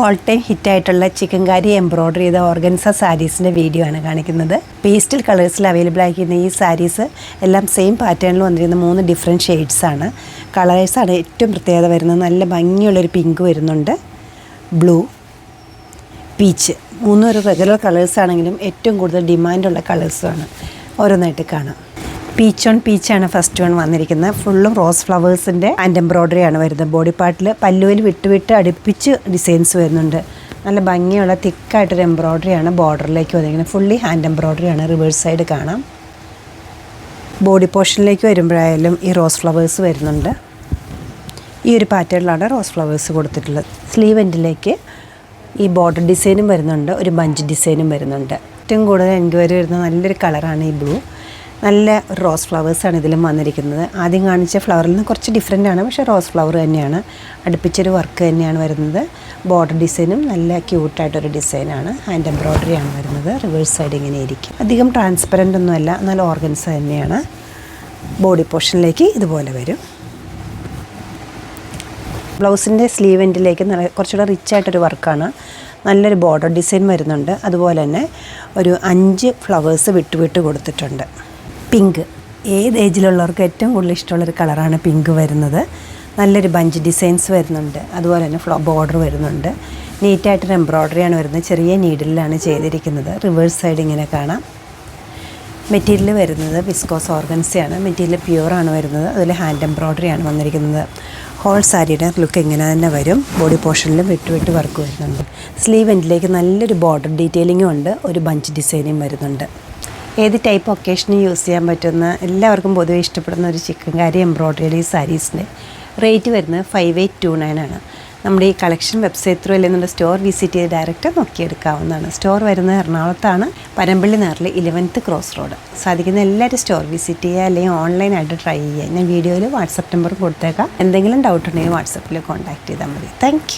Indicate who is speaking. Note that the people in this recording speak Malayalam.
Speaker 1: ഓൾ ടൈം ഹിറ്റായിട്ടുള്ള ചിക്കൻകാരി എംബ്രോയ്ഡറി ചെയ്ത ഓർഗൻസ സാരീസിൻ്റെ വീഡിയോ ആണ് കാണിക്കുന്നത്. പേസ്റ്റൽ കളേഴ്സിൽ അവൈലബിൾ ആയിരിക്കുന്ന ഈ സാരീസ് എല്ലാം സെയിം പാറ്റേണിൽ വന്നിരിക്കുന്ന 3 ഡിഫറെൻറ്റ് ഷെയ്ഡ്സാണ്. കളേഴ്സാണ് ഏറ്റവും പ്രത്യേകത വരുന്നത്. നല്ല ഭംഗിയുള്ളൊരു പിങ്ക് വരുന്നുണ്ട്, ബ്ലൂ, പീച്ച്. 3 ഒരു റെഗുലർ കളേഴ്സാണെങ്കിലും ഏറ്റവും കൂടുതൽ ഡിമാൻഡുള്ള കളേഴ്സുമാണ്. ഓരോന്നായിട്ട് കാണാം. പീച്ച് ഓൺ പീച്ചാണ് ഫസ്റ്റ് വൺ വന്നിരിക്കുന്നത്. ഫുള്ളും റോസ് ഫ്ലവേഴ്സിൻ്റെ ഹാൻഡ് എംബ്രോയ്ഡറി ആണ് വരുന്നത്. ബോഡി പാർട്ടിൽ പല്ലുവിൽ വിട്ട് അടുപ്പിച്ച് ഡിസൈൻസ് വരുന്നുണ്ട്. നല്ല ഭംഗിയുള്ള തിക്കായിട്ടൊരു എംബ്രോയ്ഡറിയാണ് ബോർഡറിലേക്ക് വന്നിരിക്കുന്നത്. ഫുള്ളി ഹാൻഡ് എംബ്രോയ്ഡറിയാണ്. റിവേഴ്സ് സൈഡ് കാണാം. ബോഡി പോർഷനിലേക്ക് വരുമ്പോഴായാലും ഈ റോസ് ഫ്ലവേഴ്സ് വരുന്നുണ്ട്. ഈ ഒരു പാറ്റേണിലാണ് റോസ് ഫ്ലവേഴ്സ് കൊടുത്തിട്ടുള്ളത്. സ്ലീവ് എൻഡിലേക്ക് ഈ ബോർഡർ ഡിസൈനും വരുന്നുണ്ട്, ഒരു ബഞ്ച് ഡിസൈനും വരുന്നുണ്ട്. ഏറ്റവും കൂടുതൽ എൻക്വയറി വരുന്ന നല്ലൊരു കളറാണ് ഈ ബ്ലൂ. നല്ല റോസ് ഫ്ലവേഴ്സാണ് ഇതിലും വന്നിരിക്കുന്നത്. ആദ്യം കാണിച്ച ഫ്ലവറിൽ നിന്ന് കുറച്ച് ഡിഫറെൻ്റ് ആണ്, പക്ഷേ റോസ് ഫ്ലവർ തന്നെയാണ്. അടുപ്പിച്ചൊരു വർക്ക് തന്നെയാണ് വരുന്നത്. ബോർഡർ ഡിസൈനും നല്ല ക്യൂട്ടായിട്ടൊരു ഡിസൈനാണ്. ഹാൻഡ് എംബ്രോയ്ഡറി ആണ് വരുന്നത്. റിവേഴ്സ് സൈഡ് ഇങ്ങനെ ഇരിക്കും. അധികം ട്രാൻസ്പെറൻ്റ് ഒന്നുമല്ല, നല്ല ഓർഗൻസ തന്നെയാണ്. ബോഡി പോർഷനിലേക്ക് ഇതുപോലെ വരും. ബ്ലൗസിൻ്റെ സ്ലീവ് എൻഡിലേക്ക് കുറച്ചുകൂടെ റിച്ചായിട്ടൊരു വർക്കാണ്. നല്ലൊരു ബോർഡർ ഡിസൈൻ വരുന്നുണ്ട്. അതുപോലെ തന്നെ ഒരു 5 ഫ്ലവേഴ്സ് വിട്ട് കൊടുത്തിട്ടുണ്ട്. പിങ്ക്, ഏത് ഏജിലുള്ളവർക്ക് ഏറ്റവും കൂടുതൽ ഇഷ്ടമുള്ളൊരു കളറാണ് പിങ്ക് വരുന്നത്. നല്ലൊരു ബഞ്ച് ഡിസൈൻസ് വരുന്നുണ്ട്. അതുപോലെ തന്നെ ബോർഡർ വരുന്നുണ്ട്. നീറ്റായിട്ടൊരു എംബ്രോയ്ഡറിയാണ് വരുന്നത്. ചെറിയ നീഡിലാണ് ചെയ്തിരിക്കുന്നത്. റിവേഴ്സ് സൈഡ് ഇങ്ങനെ കാണാം. മെറ്റീരിയൽ വരുന്നത് വിസ്കോസ് ഓർഗൻസയാണ്. മെറ്റീരിയൽ പ്യുവറാണ് വരുന്നത്. അതുപോലെ ഹാൻഡ് എംബ്രോയ്ഡറിയാണ് വന്നിരിക്കുന്നത്. ഹോൾ സാരിയുടെ ലുക്ക് ഇങ്ങനെ തന്നെ വരും. ബോഡി പോർഷനിലും വിട്ട് വർക്ക് വരുന്നുണ്ട്. സ്ലീവ് എൻഡിലേക്ക് നല്ലൊരു ബോർഡർ ഡീറ്റെയിലിങ്ങും ഉണ്ട്. ഒരു ബഞ്ച് ഡിസൈനും വരുന്നുണ്ട്. ഏത് ടൈപ്പ് ഒക്കേഷനും യൂസ് ചെയ്യാൻ പറ്റുന്ന, എല്ലാവർക്കും പൊതുവെ ഇഷ്ടപ്പെടുന്ന ഒരു ചിക്കൻകാരി എംബ്രോയ്ഡറി സാരീസിൻ്റെ റേറ്റ് വരുന്നത് 5829 ആണ്. നമ്മുടെ ഈ കളക്ഷൻ വെബ്സൈറ്റ് ത്രൂ അല്ലെങ്കിൽ നമ്മുടെ സ്റ്റോർ വിസിറ്റ് ചെയ്ത് ഡയറക്റ്റ് നോക്കിയെടുക്കാവുന്നതാണ്. സ്റ്റോർ വരുന്നത് എറണാകുളത്താണ്, പനമ്പള്ളി നേറിൽ 11th ക്രോസ് റോഡ്. സാധിക്കുന്ന എല്ലാവരും സ്റ്റോർ വിസിറ്റ് ചെയ്യുക, അല്ലെങ്കിൽ ഓൺലൈനായിട്ട് ട്രൈ ചെയ്യുക. ഞാൻ വീഡിയോയിൽ വാട്സപ്പ് നമ്പർ കൊടുത്തേക്കാം. എന്തെങ്കിലും ഡൗട്ട് ഉണ്ടെങ്കിൽ വാട്സപ്പിൽ കോൺടാക്ട് ചെയ്താൽ മതി. താങ്ക്